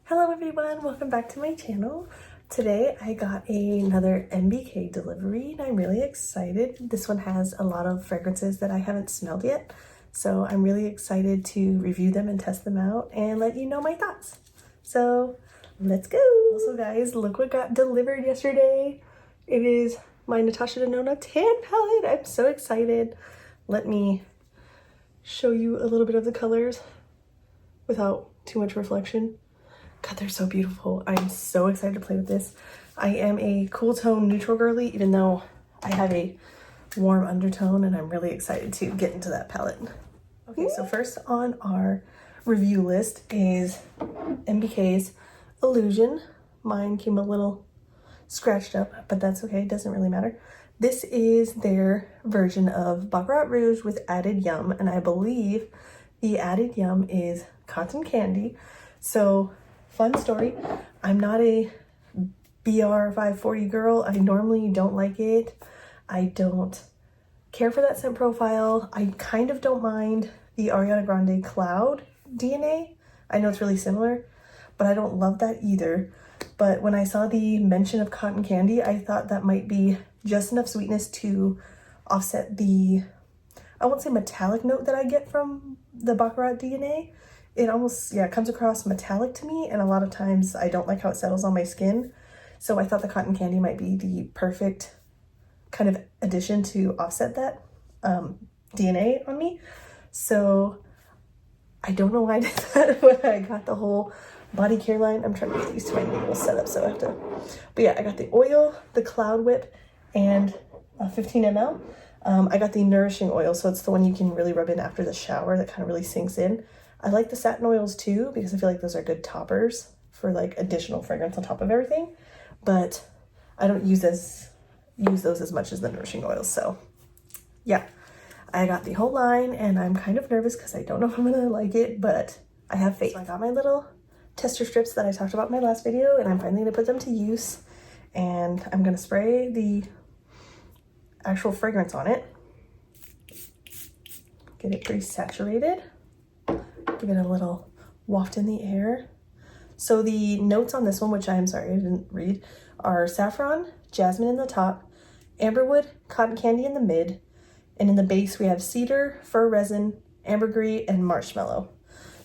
Hello everyone, welcome back to my channel. Today I got another MBK delivery and I'm really excited. This one has a lot of fragrances that I haven't smelled yet, so I'm really excited to review them and test them out and let you know my thoughts. So let's go. Also guys, look what got delivered yesterday. It is my Natasha Denona tan palette. I'm so excited. Let me show you a little bit of the colors without too much reflection. God, they're so beautiful. I'm so excited to play with this. I am a cool tone neutral girly, even though I have a warm undertone, and I'm really excited to get into that palette. Okay, so first on our review list is MBK's Illusion. Mine came a little scratched up, but that's okay, it doesn't really matter. This is their version of Baccarat Rouge with added yum, and I believe the added yum is cotton candy. So fun story, I'm not a BR 540 girl. I normally don't like it. I don't care for that scent profile. I kind of don't mind the Ariana Grande Cloud DNA. I know it's really similar, but I don't love that either. But when I saw the mention of cotton candy, I thought that might be just enough sweetness to offset the, I won't say metallic note that I get from the Baccarat DNA. It almost, yeah, it comes across metallic to me, and a lot of times I don't like how it settles on my skin. So I thought the cotton candy might be the perfect kind of addition to offset that DNA on me. So I don't know why I did that when I got the whole body care line. I'm trying to get used to my nail setup, so I have to. But yeah, I got the oil, the Cloud Whip, and 15 ml. I got the nourishing oil, so it's the one you can really rub in after the shower that kind of really sinks in. I like the satin oils too, because I feel like those are good toppers for like additional fragrance on top of everything, but I don't use those as much as the nourishing oils. So yeah, I got the whole line and I'm kind of nervous because I don't know if I'm gonna like it, but I have faith. So I got my little tester strips that I talked about in my last video, and I'm finally gonna put them to use, and I'm gonna spray the actual fragrance on it, get it pretty saturated. Give it a little waft in the air. So the notes on this one, which I'm sorry I didn't read, are saffron, jasmine in the top, amberwood, cotton candy in the mid, and in the base we have cedar, fir resin, ambergris, and marshmallow.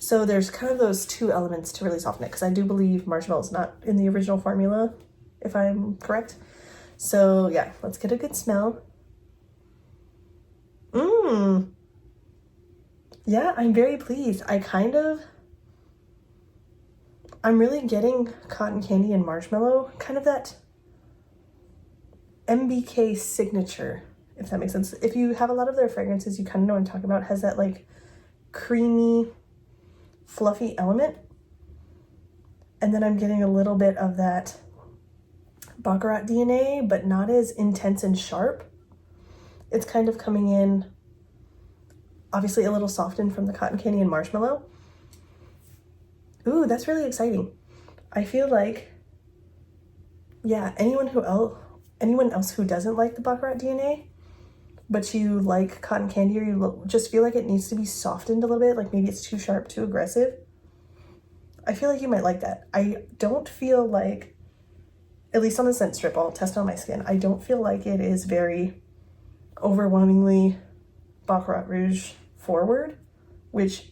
So there's kind of those two elements to really soften it, because I do believe marshmallow is not in the original formula, if I'm correct. So yeah, let's get a good smell. Yeah, I'm very pleased. I'm really getting cotton candy and marshmallow, kind of that MBK signature, if that makes sense. If you have a lot of their fragrances, you kind of know what I'm talking about. It has that like creamy, fluffy element. And then I'm getting a little bit of that Baccarat DNA, but not as intense and sharp. It's kind of coming in obviously a little softened from the cotton candy and marshmallow. Ooh, that's really exciting. I feel like, yeah, anyone else who doesn't like the Baccarat DNA, but you like cotton candy, or you just feel like it needs to be softened a little bit, like maybe it's too sharp, too aggressive, I feel like you might like that. I don't feel like, at least on the scent strip, I'll test on my skin, I don't feel like it is very overwhelmingly Baccarat Rouge forward, which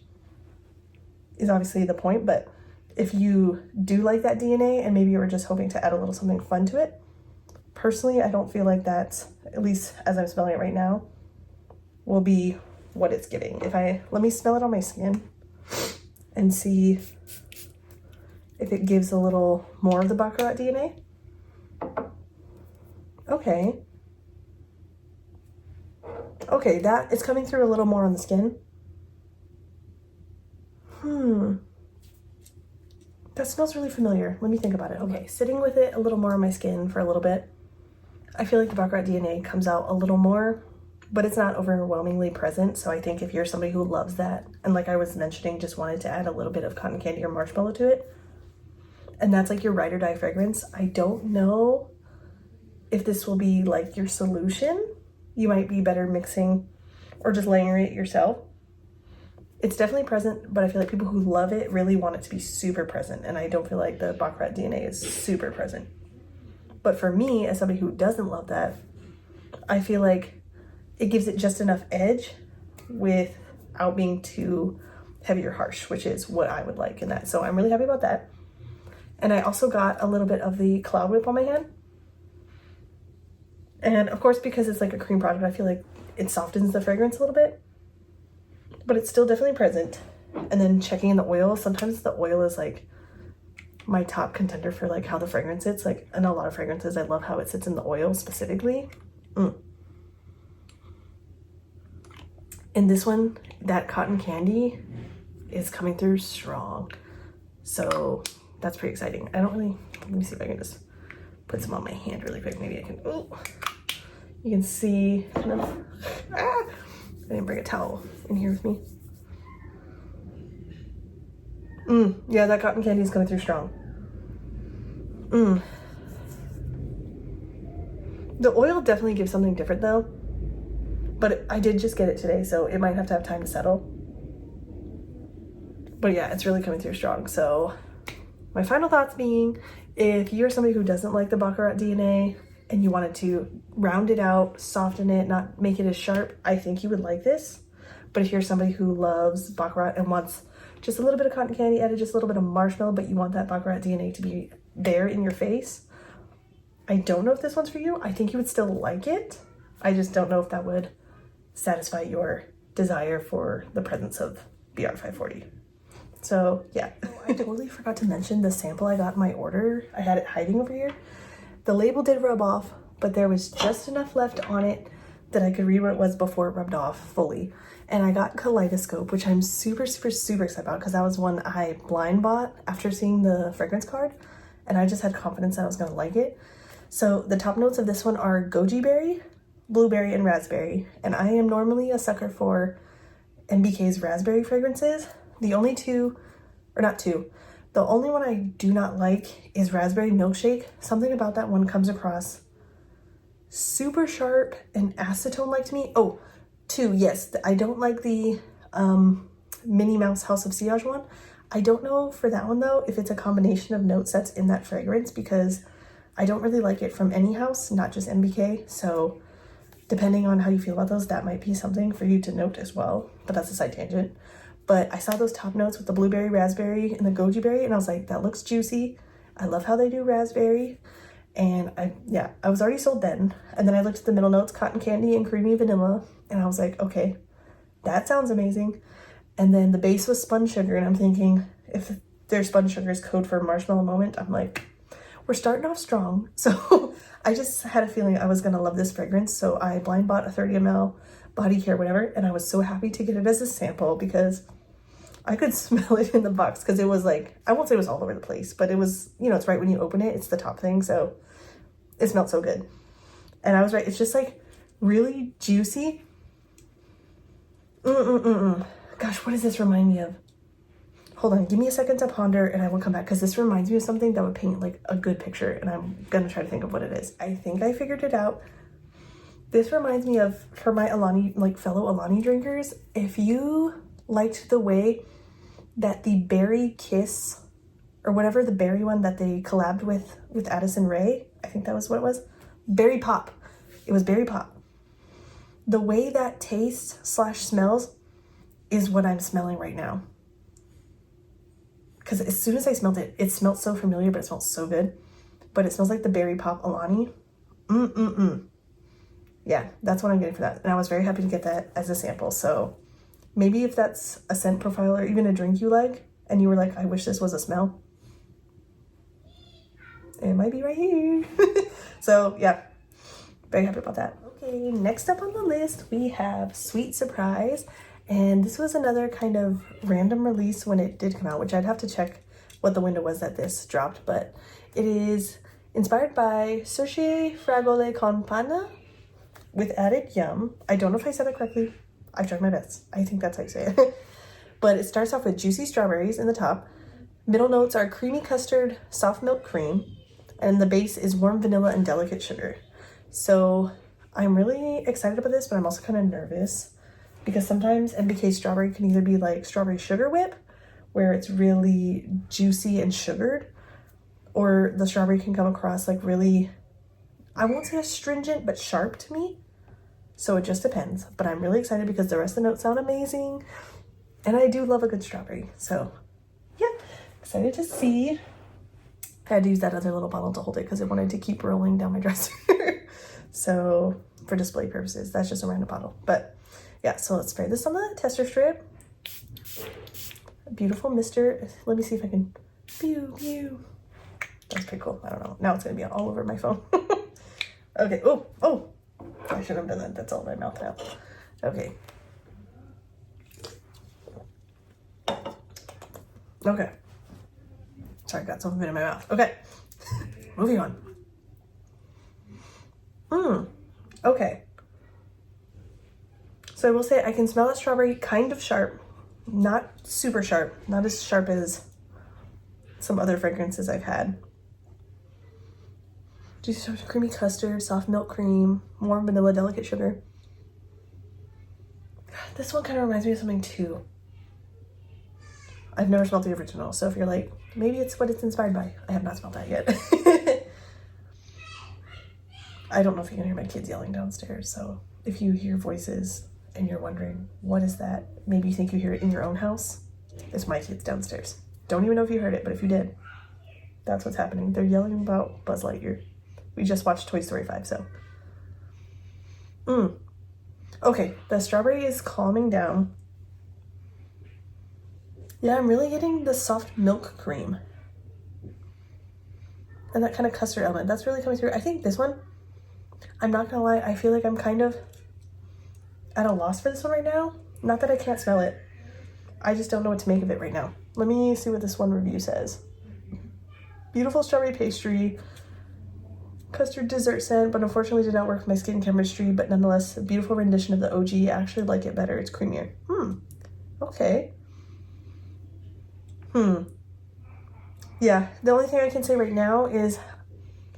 is obviously the point. But if you do like that DNA and maybe you were just hoping to add a little something fun to it, personally I don't feel like that's, at least as I'm smelling it right now, will be what it's giving. Let me smell it on my skin and see if it gives a little more of the Baccarat DNA. Okay, that it's coming through a little more on the skin. That smells really familiar. Let me think about it. Okay, sitting with it a little more on my skin for a little bit, I feel like the Baccarat DNA comes out a little more, but it's not overwhelmingly present. So I think if you're somebody who loves that, and like I was mentioning, just wanted to add a little bit of cotton candy or marshmallow to it, and that's like your ride or die fragrance, I don't know if this will be like your solution. You might be better mixing or just layering it yourself. It's definitely present, but I feel like people who love it really want it to be super present, and I don't feel like the Baccarat DNA is super present. But for me, as somebody who doesn't love that, I feel like it gives it just enough edge without being too heavy or harsh, which is what I would like in that. So I'm really happy about that. And I also got a little bit of the Cloud Whip on my hand. And of course, because it's like a cream product, I feel like it softens the fragrance a little bit, but it's still definitely present. And then checking in the oil, sometimes the oil is like my top contender for like how the fragrance sits. Like in a lot of fragrances, I love how it sits in the oil specifically. In this one, that cotton candy is coming through strong. So that's pretty exciting. Let me see if I can just put some on my hand really quick. Maybe I can, you can see kind of, I didn't bring a towel in here with me. Yeah, that cotton candy is coming through strong. The oil definitely gives something different though, but I did just get it today, so it might have to have time to settle. But yeah, it's really coming through strong. So my final thoughts being, if you're somebody who doesn't like the Baccarat DNA and you wanted to round it out, soften it, not make it as sharp, I think you would like this. But if you're somebody who loves Baccarat and wants just a little bit of cotton candy added, just a little bit of marshmallow, but you want that Baccarat DNA to be there in your face, I don't know if this one's for you. I think you would still like it. I just don't know if that would satisfy your desire for the presence of BR540. So yeah. I totally forgot to mention the sample I got in my order. I had it hiding over here. The label did rub off, but there was just enough left on it that I could read what it was before it rubbed off fully. And I got Kaleidoscope, which I'm super excited about because that was one I blind bought after seeing the fragrance card. And I just had confidence that I was gonna like it. So the top notes of this one are goji berry, blueberry, and raspberry. And I am normally a sucker for MBK's raspberry fragrances. The only the only one I do not like is raspberry milkshake. Something about that one comes across super sharp and acetone-like to me. Oh, two, yes, I don't like the Minnie Mouse House of Sillage one. I don't know for that one though if it's a combination of notes that's in that fragrance, because I don't really like it from any house, not just MBK. So depending on how you feel about those, that might be something for you to note as well. But that's a side tangent. But I saw those top notes with the blueberry, raspberry, and the goji berry, and I was like, that looks juicy. I love how they do raspberry. And I was already sold then. And then I looked at the middle notes, cotton candy and creamy vanilla, and I was like, okay, that sounds amazing. And then the base was spun sugar, and I'm thinking, if their spun sugar is code for marshmallow moment, I'm like, we're starting off strong. So I just had a feeling I was gonna love this fragrance. So I blind bought a 30 ml body care, whatever, and I was so happy to get it as a sample because I could smell it in the box, because it was like, I won't say it was all over the place, but it was, you know, it's right when you open it, it's the top thing, so it smelled so good. And I was right, it's just like really juicy. Gosh, what does this remind me of? Hold on, give me a second to ponder and I will come back, because this reminds me of something that would paint like a good picture, and I'm gonna try to think of what it is. I think I figured it out. This reminds me of, for my Alani, like fellow Alani drinkers, if you liked the way that the Berry Kiss, or whatever the berry one that they collabed with Addison Rae, I think that was what it was, Berry Pop. It was Berry Pop. The way that tastes / smells is what I'm smelling right now. Because as soon as I smelled it, it smelled so familiar, but it smells so good. But it smells like the Berry Pop Alani. Yeah, that's what I'm getting for that. And I was very happy to get that as a sample. So maybe if that's a scent profile or even a drink you like, and you were like, I wish this was a smell, it might be right here. So yeah, very happy about that. Okay, next up on the list, we have Sweet Surprise. And this was another kind of random release when it did come out, which I'd have to check what the window was that this dropped. But it is inspired by Cerche Fragole con Panna with added yum. I don't know if I said that correctly. I tried my best. I think that's how you say it. But it starts off with juicy strawberries in the top. Middle notes are creamy custard, soft milk cream, and the base is warm vanilla and delicate sugar. So I'm really excited about this, but I'm also kind of nervous. because sometimes MBK strawberry can either be like strawberry sugar whip, where it's really juicy and sugared, or the strawberry can come across like really, I won't say astringent, but sharp to me. So it just depends. But I'm really excited because the rest of the notes sound amazing. And I do love a good strawberry. So yeah, excited to see. I had to use that other little bottle to hold it because it wanted to keep rolling down my dresser. So for display purposes, that's just a random bottle. But yeah, so let's spray this on the tester strip. Beautiful mister. Let me see if I can. Pew, pew. That's pretty cool. I don't know. Now it's going to be all over my phone. Okay. Oh. I should have done that. That's all in my mouth now. Okay. Okay. Sorry, I got something in my mouth. Okay. Moving on. Okay. So I will say I can smell that strawberry kind of sharp. Not super sharp. Not as sharp as some other fragrances I've had. Juicy, creamy custard, soft milk cream, warm vanilla, delicate sugar. This one kind of reminds me of something too. I've never smelled the original, so if you're like, maybe it's what it's inspired by. I have not smelled that yet. I don't know if you can hear my kids yelling downstairs, so if you hear voices and you're wondering, what is that? Maybe you think you hear it in your own house. It's my kids downstairs. Don't even know if you heard it, but if you did, that's what's happening. They're yelling about Buzz Lightyear. We just watched Toy Story 5, so. Okay, the strawberry is calming down. Yeah, I'm really getting the soft milk cream. And that kind of custard element. That's really coming through. I think this one, I'm not gonna lie, I feel like I'm kind of at a loss for this one right now. Not that I can't smell it. I just don't know what to make of it right now. Let me see what this one review says. Beautiful strawberry pastry. Custard dessert scent, but unfortunately did not work with my skin chemistry, but nonetheless, a beautiful rendition of the OG. I actually like it better. It's creamier. Okay. Yeah, the only thing I can say right now is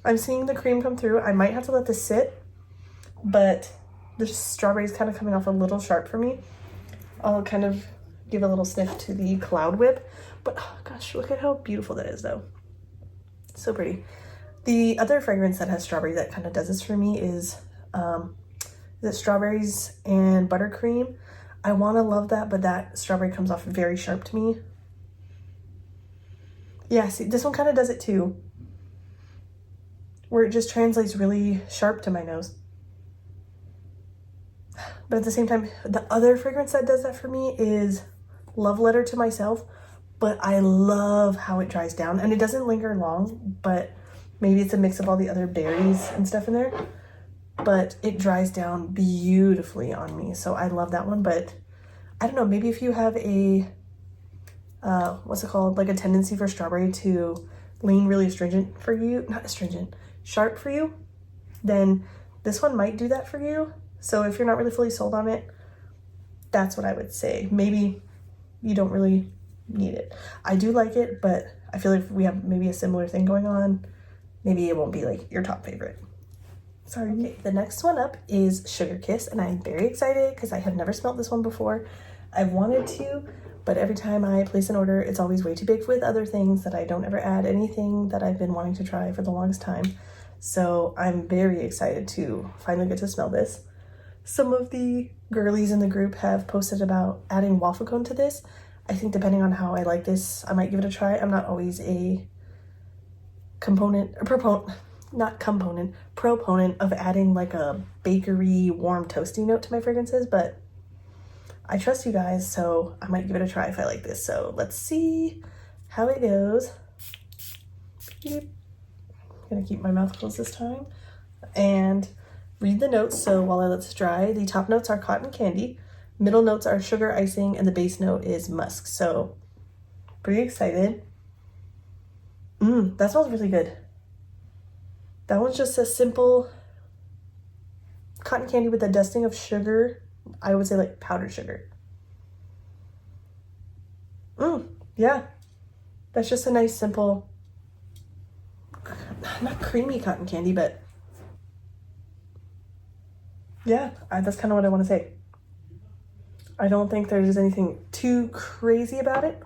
I'm seeing the cream come through. I might have to let this sit, but the strawberry is kind of coming off a little sharp for me. I'll kind of give a little sniff to the Cloud Whip, but oh gosh, look at how beautiful that is though. So pretty. The other fragrance that has strawberry that kind of does this for me is the strawberries and buttercream. I want to love that, but that strawberry comes off very sharp to me. Yeah, see, this one kind of does it too, where it just translates really sharp to my nose. But at the same time, the other fragrance that does that for me is Love Letter to Myself, but I love how it dries down, and it doesn't linger long, but maybe it's a mix of all the other berries and stuff in there, but it dries down beautifully on me. So I love that one, but I don't know, maybe if you have a, what's it called? Like a tendency for strawberry to lean really astringent for you, not astringent, sharp for you, then this one might do that for you. So if you're not really fully sold on it, that's what I would say. Maybe you don't really need it. I do like it, but I feel like if we have maybe a similar thing going on, maybe it won't be like your top favorite. Sorry. Okay, the next one up is Sugar Kiss, and I'm very excited because I have never smelled this one before. I've wanted to, but every time I place an order, it's always way too big with other things that I don't ever add anything that I've been wanting to try for the longest time. So I'm very excited to finally get to smell this. Some of the girlies in the group have posted about adding waffle cone to this. I think depending on how I like this, I might give it a try. I'm not always a proponent of adding like a bakery warm toasty note to my fragrances, but I trust you guys, so I might give it a try if I like this. So let's see how it goes. I'm gonna keep my mouth closed this time and read the notes. So while I let this dry, the top notes are cotton candy, middle notes are sugar icing, and the base note is musk. So pretty excited. That smells really good. That one's just a simple cotton candy with a dusting of sugar. I would say like powdered sugar. Yeah. That's just a nice, simple, not creamy cotton candy, but yeah, that's kind of what I want to say. I don't think there's anything too crazy about it,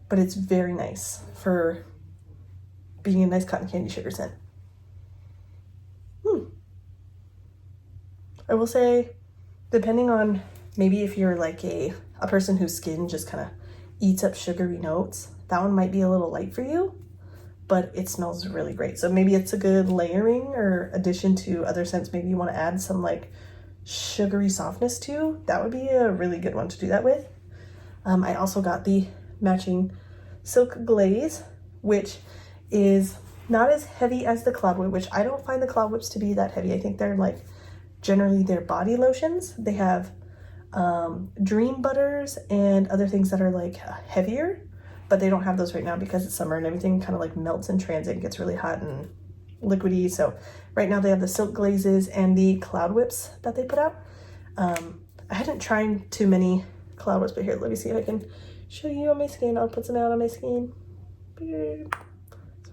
but it's very nice for being a nice cotton candy sugar scent. I will say, depending on maybe if you're like a person whose skin just kind of eats up sugary notes, that one might be a little light for you, but it smells really great. So maybe it's a good layering or addition to other scents. Maybe you want to add some like sugary softness to. That would be a really good one to do that with. I also got the matching silk glaze, which is not as heavy as the Cloud Whip, which I don't find the Cloud Whips to be that heavy. I think they're like generally they're body lotions. They have dream butters and other things that are like heavier, but they don't have those right now because it's summer and everything kind of like melts in transit and gets really hot and liquidy. So right now they have the silk glazes and the Cloud Whips that they put out. I hadn't tried too many Cloud Whips, but here, let me see if I can show you on my skin. I'll put some out on my skin. Sorry,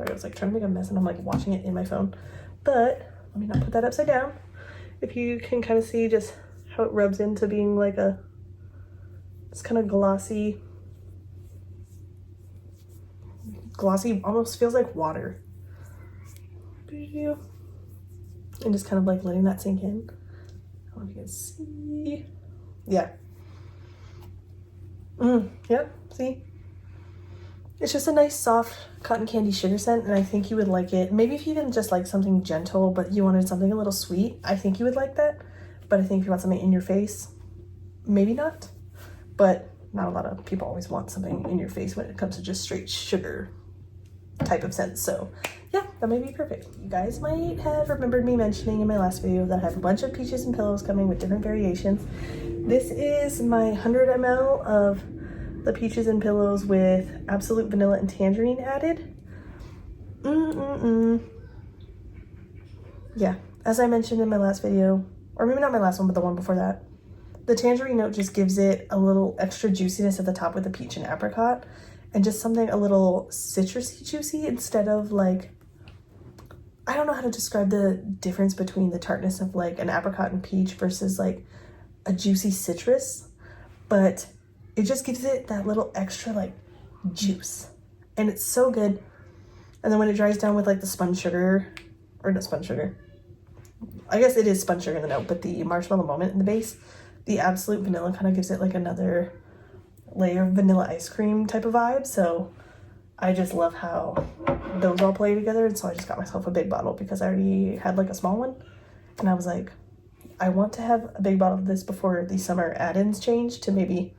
I was like trying to make a mess and I'm like watching it in my phone, but let me not put that upside down. If you can kind of see just how it rubs into being like a, it's kind of glossy, almost feels like water. And just kind of like letting that sink in. I don't know if you can see. Yeah. Yep, see? It's just a nice soft cotton candy sugar scent, and I think you would like it. Maybe if you didn't just like something gentle, but you wanted something a little sweet, I think you would like that. But I think if you want something in your face, maybe not. But not a lot of people always want something in your face when it comes to just straight sugar type of scent. So yeah, that may be perfect. You guys might have remembered me mentioning in my last video that I have a bunch of peaches and pillows coming with different variations. This is my 100 ml of the peaches and pillows with absolute vanilla and tangerine added. Yeah, as I mentioned in my last video, or maybe not my last one, but the one before that, the tangerine note just gives it a little extra juiciness at the top with the peach and apricot, and just something a little citrusy juicy instead of like, I don't know how to describe the difference between the tartness of like an apricot and peach versus like a juicy citrus, but it just gives it that little extra like juice, and it's so good. And then when it dries down with like the spun sugar, or not spun sugar, I guess it is spun sugar in the note, but the marshmallow moment in the base, the absolute vanilla kind of gives it like another layer of vanilla ice cream type of vibe. So I just love how those all play together. And so I just got myself a big bottle because I already had like a small one, and I was like, I want to have a big bottle of this before the summer add-ins change to maybe,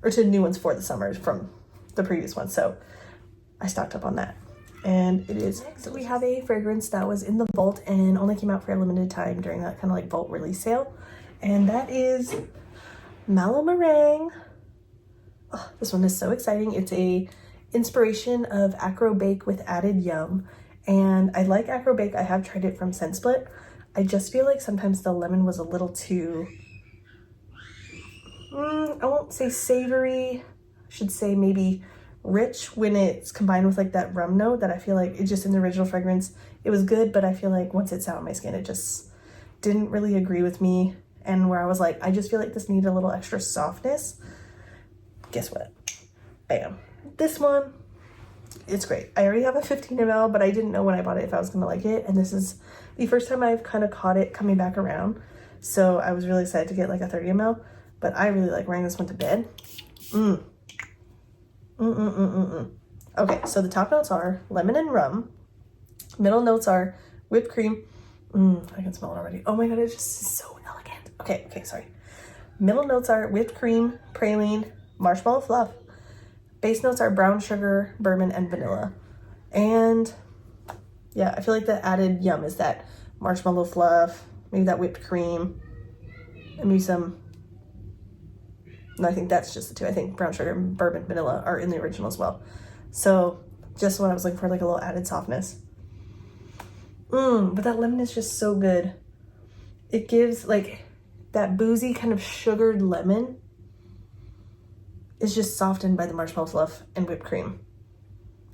or to new ones for the summer from the previous one. So I stocked up on that, and it is. Next, we have a fragrance that was in the vault and only came out for a limited time during that kind of like vault release sale, and that is Mallow Meringue. Oh, this one is so exciting. It's a inspiration of Akro Bake with added yum, and I like Akro Bake. I have tried it from Scent Split. I just feel like sometimes the lemon was a little too, I won't say savory, I should say maybe rich when it's combined with like that rum note that I feel like it just in the original fragrance, it was good, but I feel like once it's out on my skin, it just didn't really agree with me. And where I was like, I just feel like this needed a little extra softness. Guess what? Bam. This one, it's great. I already have a 15 ml, but I didn't know when I bought it if I was gonna like it. And this is the first time I've kind of caught it coming back around. So I was really excited to get like a 30 ml, but I really like wearing this one to bed. Okay, so the top notes are lemon and rum. Middle notes are whipped cream. I can smell it already. Oh my God, it just is so elegant. Okay, sorry. Middle notes are whipped cream, praline, marshmallow fluff. Base notes are brown sugar, bourbon, and vanilla. And yeah, I feel like the added yum is that marshmallow fluff, maybe that whipped cream, and maybe some, no, I think that's just the two. I think brown sugar and bourbon, vanilla are in the original as well. So just what I was looking for, like a little added softness. But that lemon is just so good. It gives like that boozy kind of sugared lemon is just softened by the marshmallow fluff and whipped cream,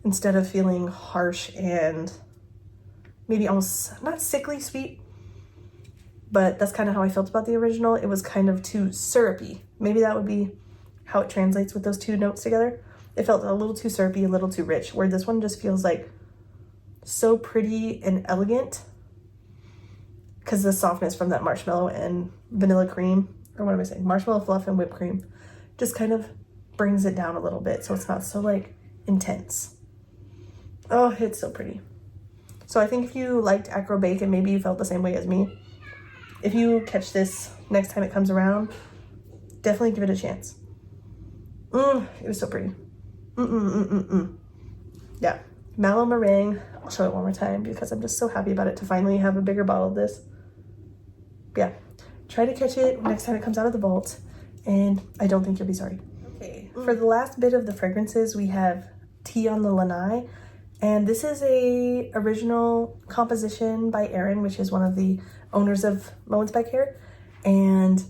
instead of feeling harsh and maybe almost not sickly sweet, but that's kind of how I felt about the original. It was kind of too syrupy. Maybe that would be how it translates with those two notes together. It felt a little too syrupy, a little too rich, where this one just feels like so pretty and elegant because the softness from that marshmallow and vanilla cream, or what am I saying? Marshmallow fluff and whipped cream just kind of brings it down a little bit so it's not so like intense. Oh, it's so pretty. So I think if you liked Akro Bake and maybe you felt the same way as me, if you catch this next time it comes around, definitely give it a chance. It was so pretty. Yeah, Mallow Meringue. I'll show it one more time because I'm just so happy about it to finally have a bigger bottle of this. Yeah, try to catch it next time it comes out of the vault, and I don't think you'll be sorry. Okay, for the last bit of the fragrances, we have Tea on the Lanai, and this is a original composition by Aaron, which is one of the owners of Moments by Kair, and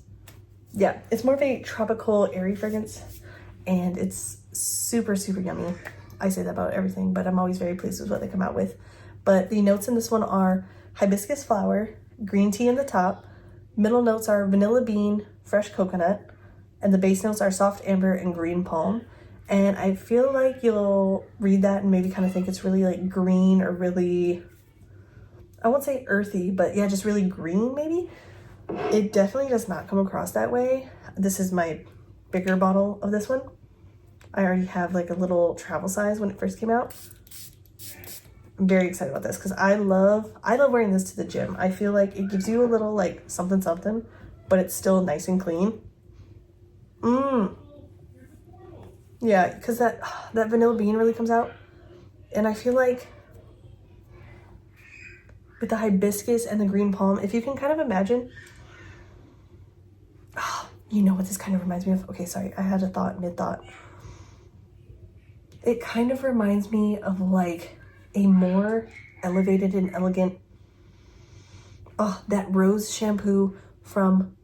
yeah, it's more of a tropical, airy fragrance, and it's super, super yummy. I say that about everything, but I'm always very pleased with what they come out with. But the notes in this one are hibiscus flower, green tea in the top, middle notes are vanilla bean, fresh coconut, and the base notes are soft amber and green palm. And I feel like you'll read that and maybe kind of think it's really like green or really, I won't say earthy, but yeah, just really green maybe. It definitely does not come across that way. This is my bigger bottle of this one. I already have like a little travel size when it first came out. I'm very excited about this because I love wearing this to the gym. I feel like it gives you a little like something something, but it's still nice and clean. Yeah, because that vanilla bean really comes out. And I feel like with the hibiscus and the green palm, if you can kind of imagine, you know what this kind of reminds me of? Okay, sorry, I had a thought mid-thought. It kind of reminds me of like a more elevated and elegant, that rose shampoo from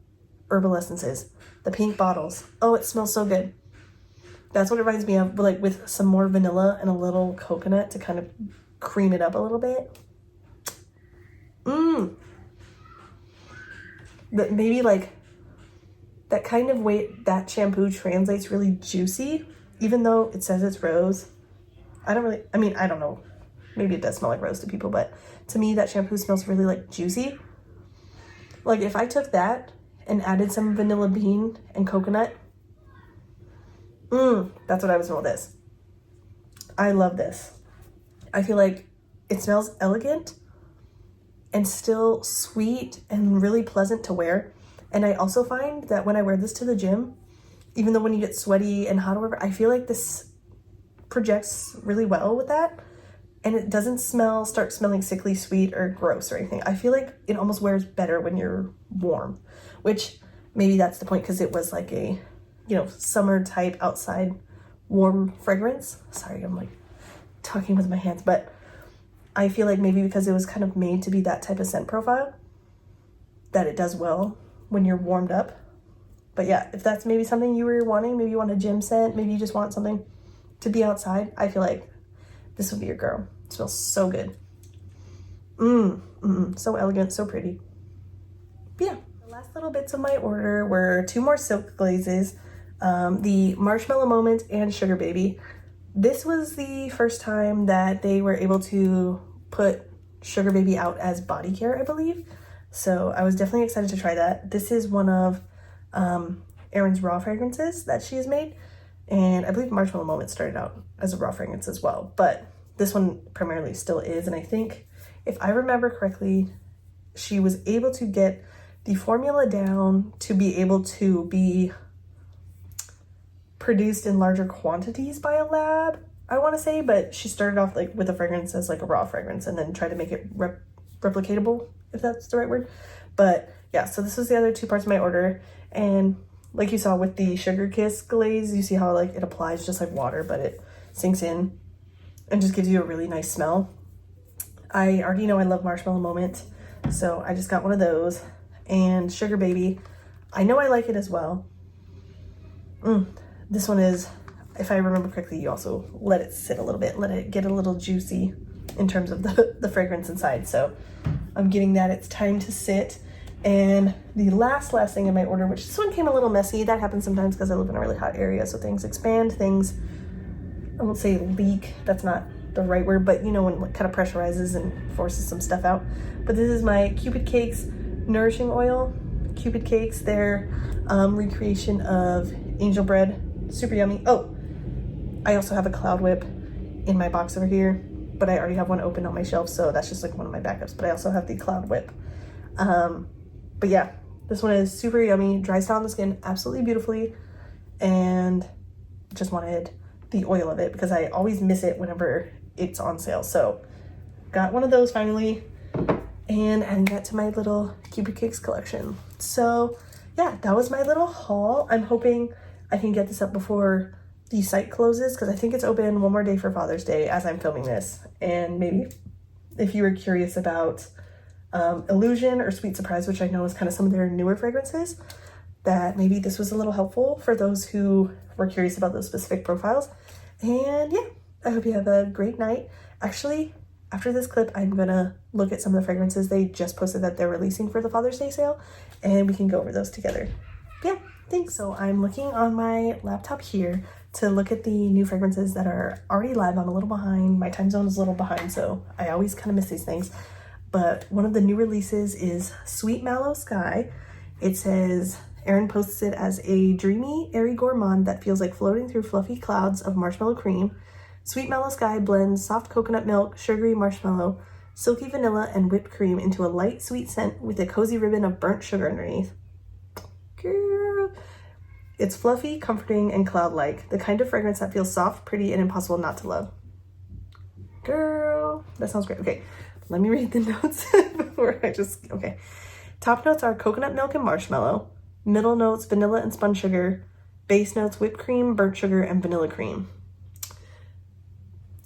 Herbal Essences, the pink bottles. Oh, it smells so good. That's what it reminds me of, but like with some more vanilla and a little coconut to kind of cream it up a little bit. But maybe like that kind of way that shampoo translates really juicy, even though it says it's rose. I don't know. Maybe it does smell like rose to people, but to me that shampoo smells really like juicy. Like if I took that and added some vanilla bean and coconut, that's what I would smell this. I love this. I feel like it smells elegant and still sweet and really pleasant to wear. And I also find that when I wear this to the gym, even though when you get sweaty and hot or whatever, I feel like this projects really well with that. And it doesn't start smelling sickly sweet or gross or anything. I feel like it almost wears better when you're warm, which maybe that's the point because it was like a, summer type outside warm fragrance. Sorry, I'm like talking with my hands, but I feel like maybe because it was kind of made to be that type of scent profile that it does well when you're warmed up. But yeah, if that's maybe something you were wanting, maybe you want a gym scent, maybe you just want something to be outside, I feel like this would be your girl. It smells so good. So elegant, so pretty. But yeah, the last little bits of my order were 2 more silk glazes, the Marshmallow Moment and Sugar Baby. This was the first time that they were able to put Sugar Baby out as body care, I believe. So I was definitely excited to try that. This is one of Erin's raw fragrances that she has made. And I believe Marshmallow Moment started out as a raw fragrance as well. But this one primarily still is. And I think, if I remember correctly, she was able to get the formula down to be able to be produced in larger quantities by a lab, I want to say. But she started off like with a fragrance as like a raw fragrance and then tried to make it replicatable, if that's the right word. But yeah, so this was the other 2 parts of my order. And like you saw with the Sugar Kiss glaze, you see how like it applies just like water, but it sinks in and just gives you a really nice smell. I already know I love Marshmallow Moment, so I just got one of those. And Sugar Baby, I know I like it as well. This one is, if I remember correctly, you also let it sit a little bit, let it get a little juicy in terms of the fragrance inside. So I'm getting that it's time to sit. And the last thing in my order, which this one came a little messy. That happens sometimes because I live in a really hot area, so things expand, things, I won't say leak, that's not the right word, but you know when it kind of pressurizes and forces some stuff out. But this is my Cupid Cakes Nourishing Oil. Cupid Cakes, they're recreation of angel bread. Super yummy. Oh, I also have a Cloud Whip in my box over here, but I already have one open on my shelf, so that's just like one of my backups. But I also have the Cloud Whip. But yeah, this one is super yummy, dries down the skin absolutely beautifully, and just wanted the oil of it because I always miss it whenever it's on sale. So got one of those finally, and adding that to my little Cupid Cakes collection. So yeah, that was my little haul. I'm hoping I can get this up before the site closes because I think it's open one more day for Father's Day as I'm filming this. And maybe if you were curious about Illusion or Sweet Surprise, which I know is kind of some of their newer fragrances, that maybe this was a little helpful for those who were curious about those specific profiles. And yeah, I hope you have a great night. Actually, after this clip, I'm gonna look at some of the fragrances they just posted that they're releasing for the Father's Day sale, and we can go over those together. Yeah, thanks. So I'm looking on my laptop here to look at the new fragrances that are already live. I'm a little behind. My time zone is a little behind, so I always kind of miss these things. But one of the new releases is Sweet Mallow Sky. It says, Erin posts it as a dreamy, airy gourmand that feels like floating through fluffy clouds of marshmallow cream. Sweet Mallow Sky blends soft coconut milk, sugary marshmallow, silky vanilla, and whipped cream into a light, sweet scent with a cozy ribbon of burnt sugar underneath. Girl. It's fluffy, comforting, and cloud-like. The kind of fragrance that feels soft, pretty, and impossible not to love. Girl, that sounds great. Okay. Let me read the notes before okay. Top notes are coconut milk and marshmallow. Middle notes, vanilla and spun sugar. Base notes, whipped cream, burnt sugar, and vanilla cream.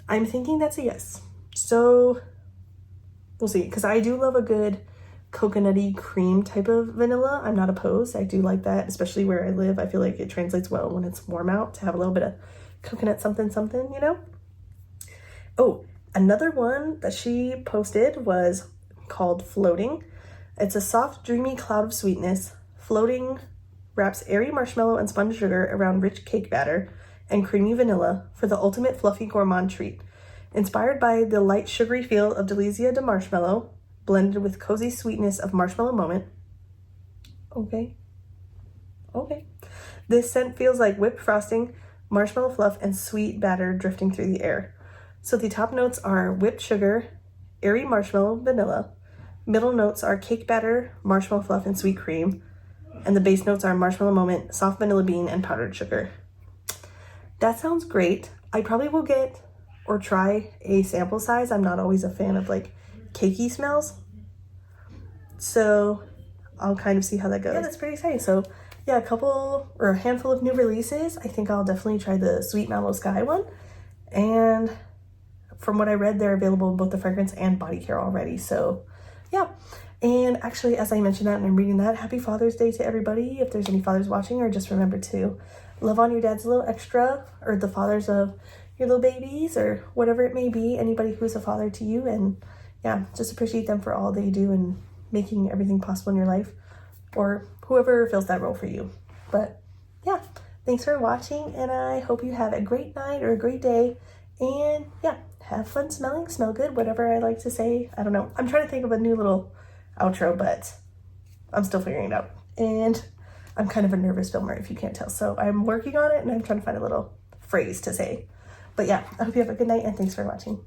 I'm thinking that's a yes. So we'll see, because I do love a good coconutty cream type of vanilla. I'm not opposed. I do like that, especially where I live. I feel like it translates well when it's warm out to have a little bit of coconut something, you know? Oh, another one that she posted was called Floating. It's a soft, dreamy cloud of sweetness. Floating wraps airy marshmallow and spun sugar around rich cake batter and creamy vanilla for the ultimate fluffy gourmand treat. Inspired by the light sugary feel of Delizia de Marshmallow, blended with cozy sweetness of Marshmallow Moment. Okay. This scent feels like whipped frosting, marshmallow fluff, and sweet batter drifting through the air. So the top notes are whipped sugar, airy marshmallow, vanilla. Middle notes are cake batter, marshmallow fluff, and sweet cream. And the base notes are Marshmallow Moment, soft vanilla bean, and powdered sugar. That sounds great. I probably will get or try a sample size. I'm not always a fan of like cakey smells, so I'll kind of see how that goes. Yeah, that's pretty exciting. So yeah, a handful of new releases. I think I'll definitely try the Sweet Mallow Sky one, and from what I read, they're available in both the fragrance and body care already. So yeah. And actually, as I mentioned that and I'm reading that, happy Father's Day to everybody. If there's any fathers watching, or just remember to love on your dads a little extra, or the fathers of your little babies, or whatever it may be, anybody who's a father to you. And yeah, just appreciate them for all they do and making everything possible in your life, or whoever fills that role for you. But yeah, thanks for watching, and I hope you have a great night or a great day. And yeah, have fun smelling, smell good, whatever I like to say. I don't know. I'm trying to think of a new little outro, but I'm still figuring it out. And I'm kind of a nervous filmer, if you can't tell. So I'm working on it, and I'm trying to find a little phrase to say. But yeah, I hope you have a good night, and thanks for watching.